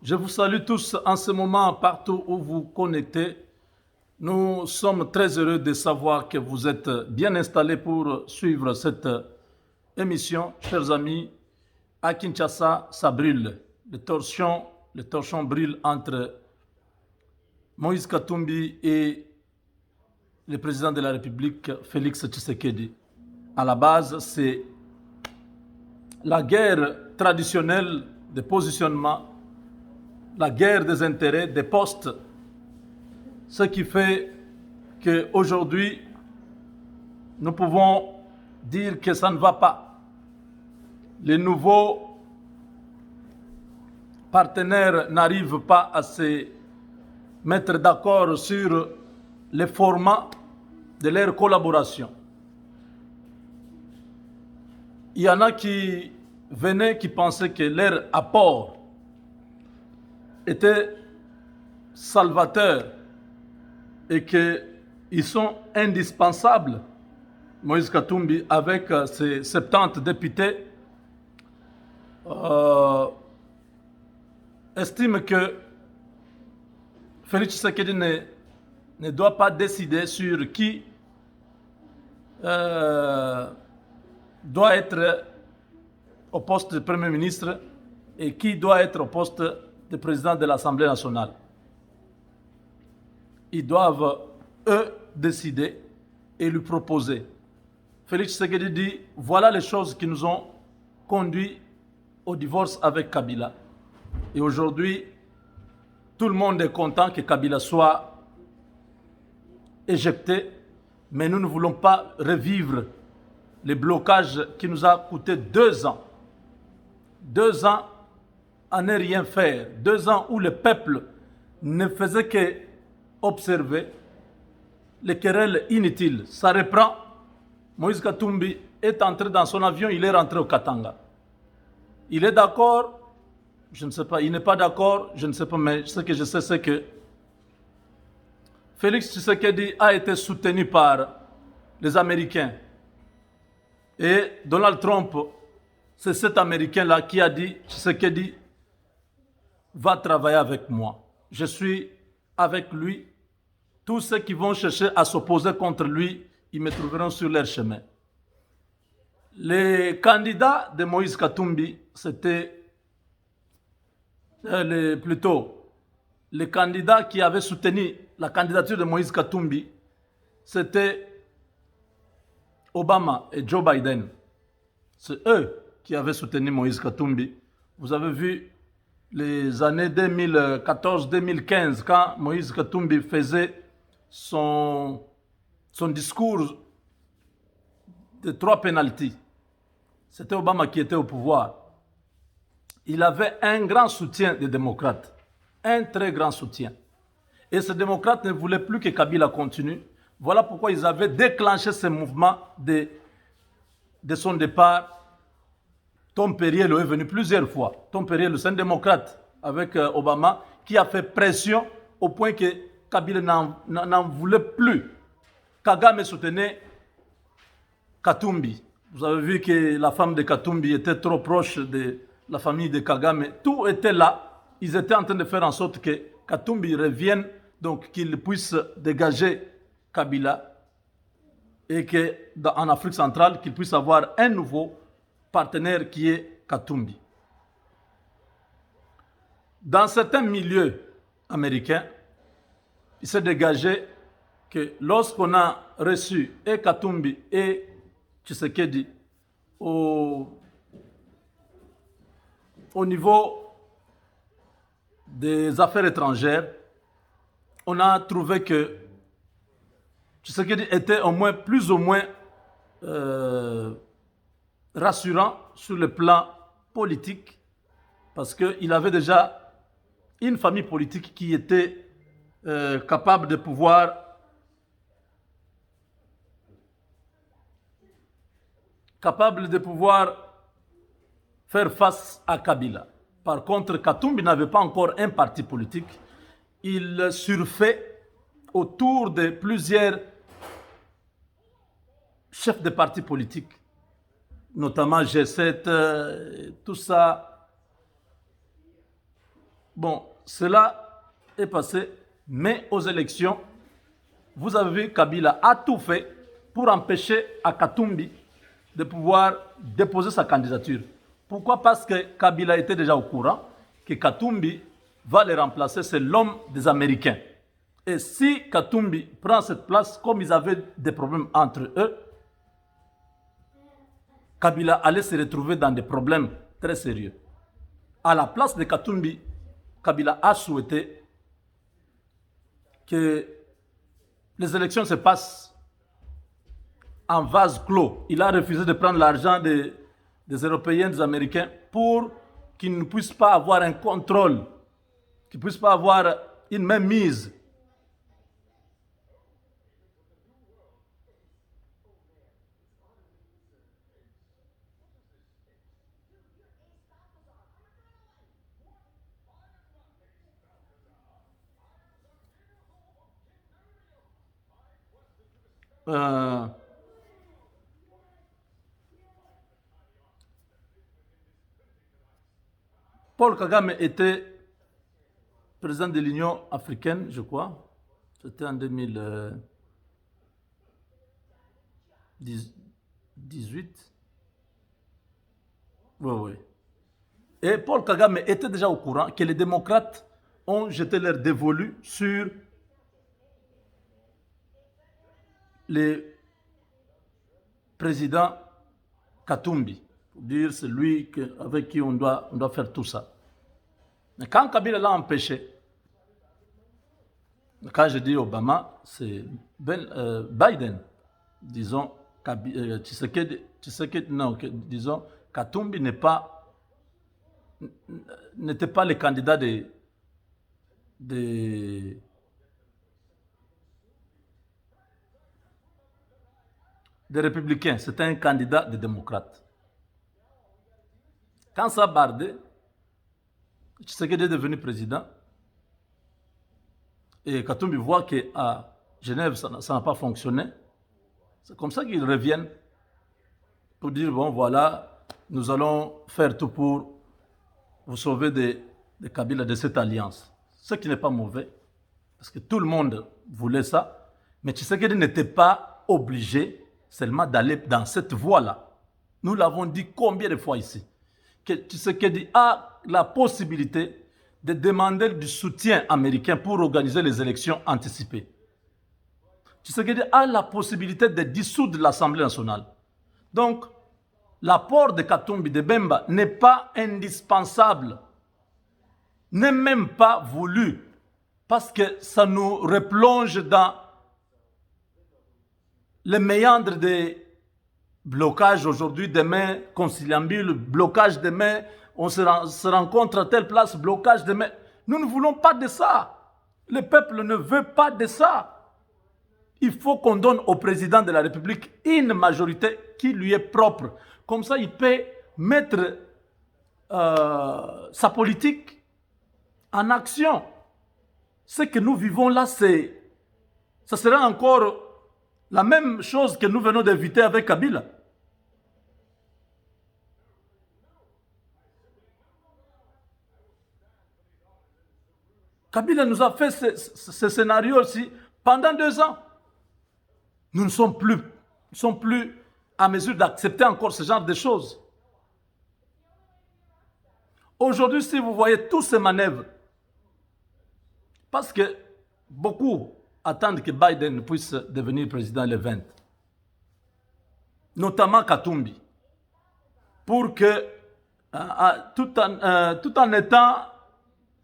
Je vous salue tous en ce moment partout où vous connectez. Nous sommes très heureux de savoir que vous êtes bien installés pour suivre cette émission. Chers amis, à Kinshasa, ça brûle. Les torchons brûlent entre Moïse Katumbi et le président de la République, Félix Tshisekedi. À la base, c'est la guerre traditionnelle de positionnement, la guerre des intérêts, des postes, ce qui fait qu'aujourd'hui, nous pouvons dire que ça ne va pas. Les nouveaux partenaires n'arrivent pas à se mettre d'accord sur les formats de leur collaboration. Il y en a qui venaient, qui pensaient que leur apport était salvateur et qu'ils sont indispensables. Moïse Katumbi, avec ses 70 députés, estime que Félix Tshisekedi ne doit pas décider sur qui doit être au poste de Premier ministre et qui doit être au poste de président de l'Assemblée nationale. Ils doivent, eux, décider et lui proposer. Félix Tshisekedi dit, voilà les choses qui nous ont conduits au divorce avec Kabila. Et aujourd'hui, tout le monde est content que Kabila soit éjecté, mais nous ne voulons pas revivre les blocages qui nous a coûté 2 ans. 2 ans à ne rien faire. 2 ans où le peuple ne faisait qu'observer les querelles inutiles. Ça reprend. Moïse Katumbi est entré dans son avion, il est rentré au Katanga. Il est d'accord, je ne sais pas, il n'est pas d'accord, je ne sais pas, mais ce que je sais, c'est que Félix Tshisekedi a été soutenu par les Américains. Et Donald Trump, c'est cet Américain-là qui a dit, Tshisekedi va travailler avec moi. Je suis avec lui. Tous ceux qui vont chercher à s'opposer contre lui, ils me trouveront sur leur chemin. Les candidats de Moïse Katumbi, c'était plutôt les candidats qui avaient soutenu la candidature de Moïse Katumbi, c'était Obama et Joe Biden. C'est eux qui avaient soutenu Moïse Katumbi. Vous avez vu les années 2014-2015, quand Moïse Katumbi faisait son discours de 3 pénaltys. C'était Obama qui était au pouvoir. Il avait un grand soutien des démocrates. Un très grand soutien. Et ces démocrates ne voulaient plus que Kabila continue. Voilà pourquoi ils avaient déclenché ce mouvement de son départ. Tom Perriello est venu plusieurs fois. Tom Perriello, c'est un démocrate avec Obama qui a fait pression au point que Kabila n'en voulait plus. Kagame soutenait Katumbi. Vous avez vu que la femme de Katumbi était trop proche de la famille de Kagame. Tout était là. Ils étaient en train de faire en sorte que Katumbi revienne, donc qu'il puisse dégager Kabila et qu'en Afrique centrale, qu'il puisse avoir un nouveau partenaire qui est Katumbi. Dans certains milieux américains, il s'est dégagé que lorsqu'on a reçu et Katumbi et Tshisekedi au niveau des affaires étrangères, on a trouvé que Tshisekedi était plus ou moins rassurant sur le plan politique, parce qu'il avait déjà une famille politique qui était capable de pouvoir faire face à Kabila. Par contre, Katumbi n'avait pas encore un parti politique. Il surfait autour de plusieurs chefs de partis politiques, notamment G7, tout ça. Bon, cela est passé, mais aux élections, vous avez vu, Kabila a tout fait pour empêcher à Katumbi de pouvoir déposer sa candidature. Pourquoi? Parce que Kabila était déjà au courant que Katumbi va le remplacer, c'est l'homme des Américains. Et si Katumbi prend cette place, comme ils avaient des problèmes entre eux, Kabila allait se retrouver dans des problèmes très sérieux. À la place de Katumbi, Kabila a souhaité que les élections se passent en vase clos. Il a refusé de prendre l'argent des Européens, des Américains, pour qu'ils ne puissent pas avoir un contrôle, qu'ils ne puissent pas avoir une même mise. Euh, Paul Kagame était président de l'Union africaine, je crois. C'était en 2018. Oui, oui. Et Paul Kagame était déjà au courant que les démocrates ont jeté leur dévolu sur le président Katumbi, pour dire c'est lui avec qui on doit faire tout ça. Mais quand Kabila l'a empêché, quand je dis Obama, c'est Biden, disons, Tshisekedi, non, disons, Katumbi n'était pas le candidat des républicains, c'était un candidat des démocrates. Quand ça a bardé, Tshisekedi est devenu président, et Katumbi voit qu'à Genève, ça n'a pas fonctionné. C'est comme ça qu'ils reviennent pour dire, bon voilà, nous allons faire tout pour vous sauver de Kabila, de cette alliance. Ce qui n'est pas mauvais, parce que tout le monde voulait ça, mais Tshisekedi n'était pas obligé seulement d'aller dans cette voie-là. Nous l'avons dit combien de fois ici, que Tshisekedi a la possibilité de demander du soutien américain pour organiser les élections anticipées. Tshisekedi a la possibilité de dissoudre l'Assemblée nationale. Donc, l'apport de Katumbi, de Bemba, n'est pas indispensable, n'est même pas voulu, parce que ça nous replonge dans les méandres des blocages aujourd'hui, demain, conciliambule, blocage demain, on se rencontre à telle place, blocage demain. Nous ne voulons pas de ça. Le peuple ne veut pas de ça. Il faut qu'on donne au président de la République une majorité qui lui est propre. Comme ça, il peut mettre sa politique en action. Ce que nous vivons là, ça sera encore la même chose que nous venons d'éviter avec Kabila. Kabila nous a fait ce scénario aussi pendant 2 ans. Nous ne sommes plus à mesure d'accepter encore ce genre de choses. Aujourd'hui, si vous voyez tous ces manœuvres, parce que beaucoup attendent que Biden puisse devenir président le 20, notamment Katumbi, pour que, tout en étant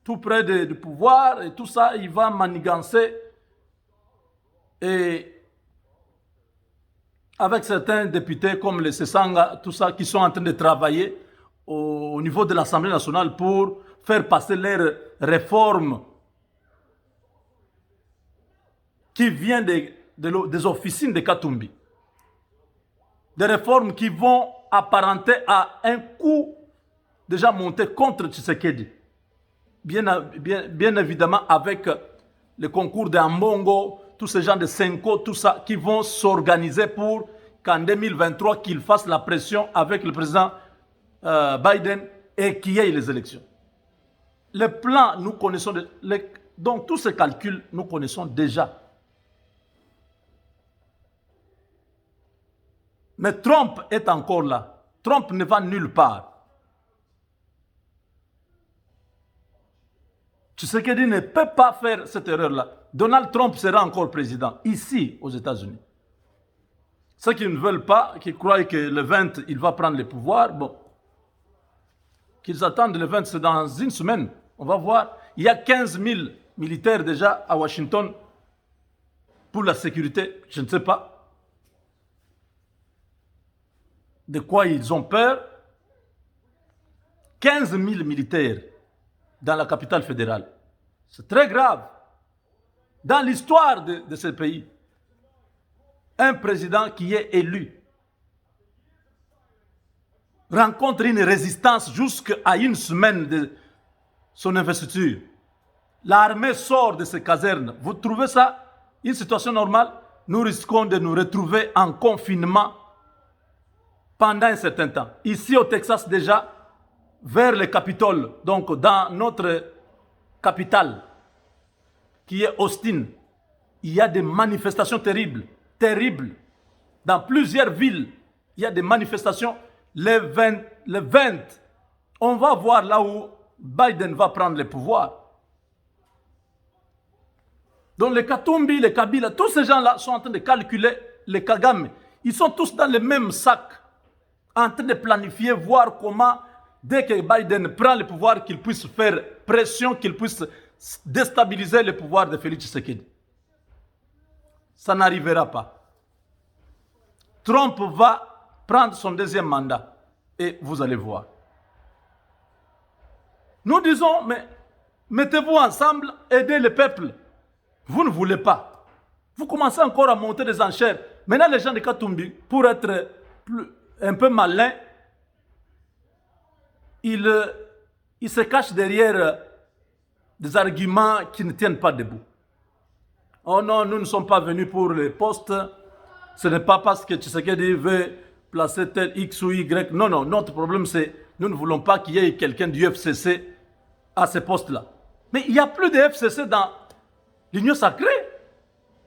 tout près du pouvoir et tout ça, il va manigancer et avec certains députés comme les Sesanga, tout ça, qui sont en train de travailler au niveau de l'Assemblée nationale pour faire passer leurs réformes qui viennent des officines de Katumbi. Des réformes qui vont apparenter à un coup déjà monté contre Tshisekedi. Bien évidemment avec le concours d'Ambongo, tous ces gens de Senko, tout ça, qui vont s'organiser pour qu'en 2023, qu'ils fassent la pression avec le président Biden et qu'il y ait les élections. les plans, nous connaissons, donc tous ces calculs, nous connaissons déjà. Mais Trump est encore là. Trump ne va nulle part. Tshisekedi ne peut pas faire cette erreur-là. Donald Trump sera encore président, ici, aux États-Unis. Ceux qui ne veulent pas, qui croient que le 20, il va prendre le pouvoir, bon, qu'ils attendent le 20, c'est dans une semaine. On va voir. Il y a 15 000 militaires déjà à Washington pour la sécurité. Je ne sais pas de quoi ils ont peur. 15 000 militaires dans la capitale fédérale. C'est très grave. Dans l'histoire de ce pays, un président qui est élu rencontre une résistance jusqu'à une semaine de son investiture. L'armée sort de ses casernes. Vous trouvez ça une situation normale? Nous risquons de nous retrouver en confinement pendant un certain temps. Ici au Texas déjà, vers le Capitole, donc dans notre capitale, qui est Austin, il y a des manifestations terribles, terribles. Dans plusieurs villes, il y a des manifestations. Le 20, on va voir là où Biden va prendre le pouvoir. Donc les Katumbi, les Kabila, tous ces gens-là sont en train de calculer les Kagame. Ils sont tous dans le même sac, en train de planifier, voir comment, dès que Biden prend le pouvoir, qu'il puisse faire pression, qu'il puisse déstabiliser le pouvoir de Félix Tshisekedi. Ça n'arrivera pas. Trump va prendre son deuxième mandat et vous allez voir. Nous disons, mais mettez-vous ensemble, aidez le peuple. Vous ne voulez pas. Vous commencez encore à monter des enchères. Maintenant, les gens de Katumbi, pour être un peu malins, ils se cachent derrière des arguments qui ne tiennent pas debout. Oh non, nous ne sommes pas venus pour les postes. Ce n'est pas parce que Tshisekedi veut placer tel X ou Y. Non, non, notre problème c'est nous ne voulons pas qu'il y ait quelqu'un du FCC à ce poste-là. Mais il n'y a plus de FCC dans l'Union sacrée.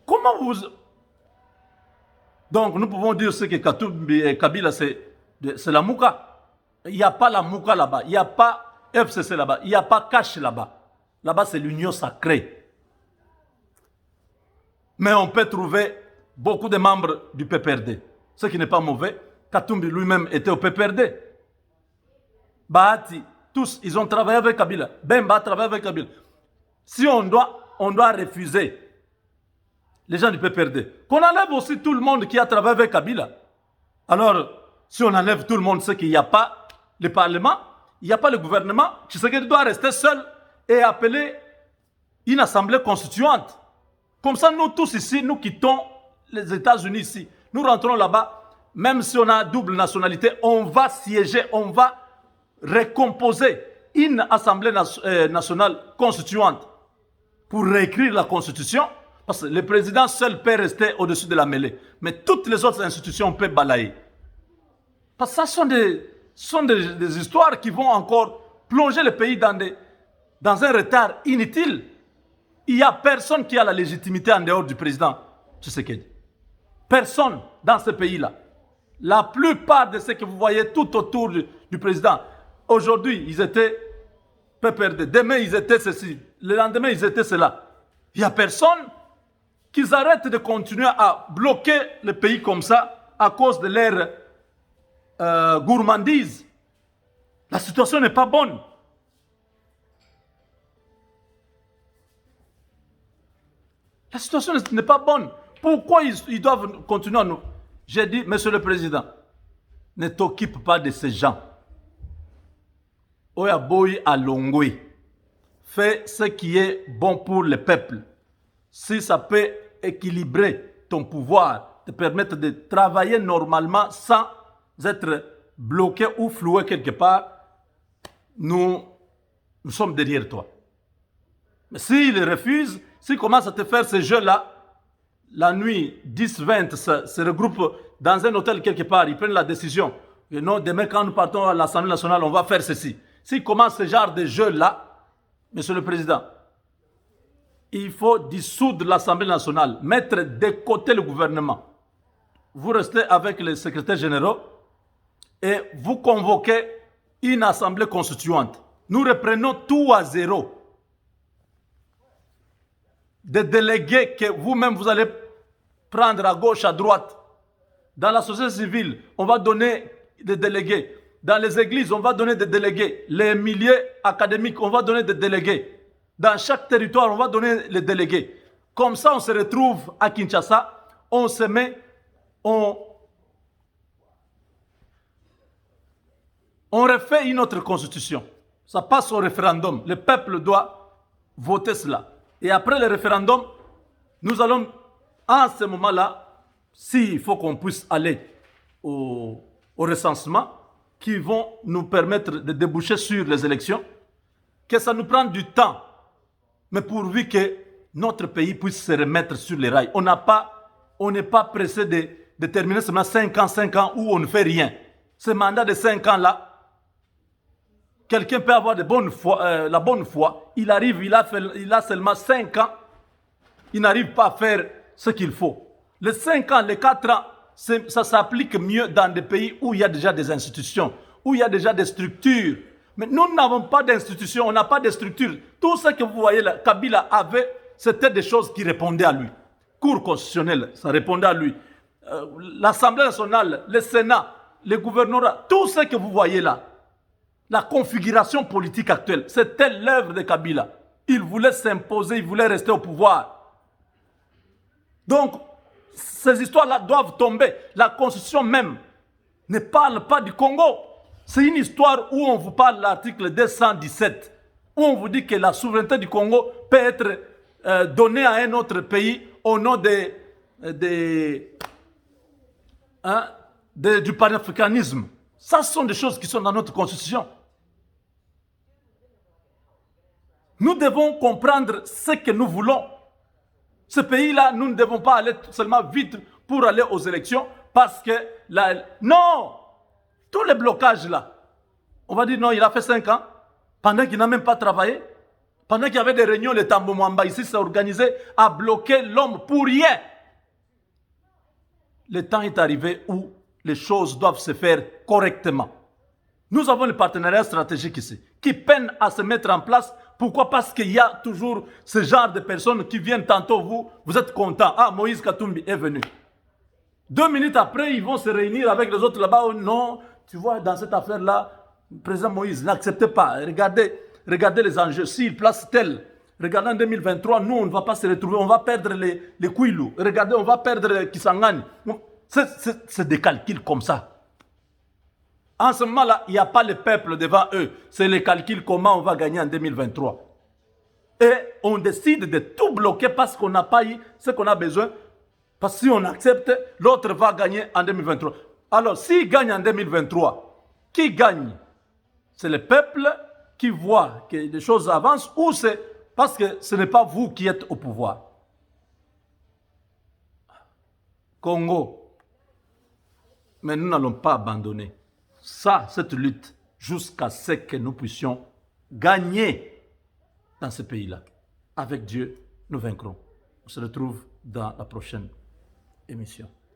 Comment vous... Donc nous pouvons dire ce que Katumbi et Kabila c'est la Mouka. Il n'y a pas la Mouka là-bas. Il n'y a pas FCC là-bas. Il n'y a pas Cash là-bas. Là-bas c'est l'Union sacrée. Mais on peut trouver beaucoup de membres du PPRD. Ce qui n'est pas mauvais. Katumbi lui-même était au PPRD. Bahati, tous, ils ont travaillé avec Kabila. Bemba a travaillé avec Kabila. Si on doit refuser les gens du PPRD, qu'on enlève aussi tout le monde qui a travaillé avec Kabila. Alors, si on enlève tout le monde, c'est qu'il n'y a pas le Parlement, il n'y a pas le gouvernement, Tshisekedi doit rester seul et appeler une assemblée constituante. Comme ça, nous tous ici, nous quittons les États-Unis ici. Nous rentrons là-bas. Même si on a double nationalité, on va siéger, on va recomposer une assemblée nationale constituante pour réécrire la constitution. Parce que le président seul peut rester au-dessus de la mêlée. Mais toutes les autres institutions peuvent balayer. Parce que ça sont des histoires qui vont encore plonger le pays dans un retard inutile. Il n'y a personne qui a la légitimité en dehors du président Tshisekedi. Personne dans ce pays-là. La plupart de ceux que vous voyez tout autour du président, aujourd'hui, ils étaient PPRD. Demain, ils étaient ceci. Le lendemain, ils étaient cela. Il n'y a personne qui arrête de continuer à bloquer le pays comme ça à cause de leur gourmandise. La situation n'est pas bonne. La situation n'est pas bonne. Pourquoi ils doivent continuer à nous... J'ai dit, Monsieur le Président, ne t'occupe pas de ces gens. Oyaboy Alongwe. Fais ce qui est bon pour le peuple. Si ça peut équilibrer ton pouvoir, te permettre de travailler normalement sans être bloqué ou floué quelque part, nous sommes derrière toi. Mais s'il refuse, s'il commence à te faire ce jeu-là, la nuit, 10-20 se regroupent dans un hôtel quelque part, ils prennent la décision. Et non, demain quand nous partons à l'Assemblée nationale, on va faire ceci. S'ils commencent ce genre de jeu-là, Monsieur le Président, il faut dissoudre l'Assemblée nationale, mettre de côté le gouvernement. Vous restez avec les secrétaires généraux et vous convoquez une assemblée constituante. Nous reprenons tout à zéro. Des délégués que vous-même vous allez prendre à gauche, à droite. Dans la société civile, on va donner des délégués. Dans les églises, on va donner des délégués. Les milieux académiques, on va donner des délégués. Dans chaque territoire, on va donner les délégués. Comme ça, on se retrouve à Kinshasa, on se met, on refait une autre constitution. Ça passe au référendum. Le peuple doit voter cela. Et après le référendum, nous allons, en ce moment-là, s'il faut qu'on puisse aller au recensement, qui vont nous permettre de déboucher sur les élections, que ça nous prend du temps, mais pourvu que notre pays puisse se remettre sur les rails. On n'est pas pressé de terminer seulement 5 ans où on ne fait rien. Ce mandat de 5 ans-là, quelqu'un peut avoir la bonne foi, il arrive, il a seulement 5 ans, il n'arrive pas à faire ce qu'il faut. Les 5 ans, les 4 ans, ça s'applique mieux dans des pays où il y a déjà des institutions, où il y a déjà des structures. Mais nous n'avons pas d'institutions, on n'a pas de structures. Tout ce que vous voyez là, Kabila avait, c'était des choses qui répondaient à lui. Cour constitutionnelle, ça répondait à lui. L'Assemblée nationale, le Sénat, le gouvernorat, tout ce que vous voyez là, la configuration politique actuelle, c'était l'œuvre de Kabila. Il voulait s'imposer, il voulait rester au pouvoir. Donc, ces histoires-là doivent tomber. La constitution même ne parle pas du Congo. C'est une histoire où on vous parle de l'article 217, où on vous dit que la souveraineté du Congo peut être donnée à un autre pays au nom du panafricanisme. Ça, ce sont des choses qui sont dans notre constitution. Nous devons comprendre ce que nous voulons. Ce pays-là, nous ne devons pas aller seulement vite pour aller aux élections parce que... Non! Tous les blocages là, on va dire non, il a fait 5 ans, pendant qu'il n'a même pas travaillé, pendant qu'il y avait des réunions, le Tambo Mwamba ici s'est organisé à bloquer l'homme pour rien. Le temps est arrivé où les choses doivent se faire correctement. Nous avons le partenariat stratégique ici, qui peine à se mettre en place. Pourquoi? Parce qu'il y a toujours ce genre de personnes qui viennent tantôt, vous êtes content. Ah, Moïse Katumbi est venu. 2 minutes après, ils vont se réunir avec les autres là-bas. Oh, non, tu vois, dans cette affaire-là, le président Moïse n'acceptait pas. Regardez les enjeux. S'il place tel, regardez en 2023, nous, on ne va pas se retrouver. On va perdre les Kouilou. Regardez, on va perdre Kisangani. C'est des calculs comme ça. En ce moment-là, il n'y a pas le peuple devant eux. C'est les calculs comment on va gagner en 2023. Et on décide de tout bloquer parce qu'on n'a pas eu ce qu'on a besoin. Parce que si on accepte, l'autre va gagner en 2023. Alors, s'il gagne en 2023, qui gagne? C'est le peuple qui voit que les choses avancent ou c'est parce que ce n'est pas vous qui êtes au pouvoir? Congo. Mais nous n'allons pas abandonner cette lutte jusqu'à ce que nous puissions gagner dans ce pays-là. Avec Dieu, nous vaincrons. On se retrouve dans la prochaine émission.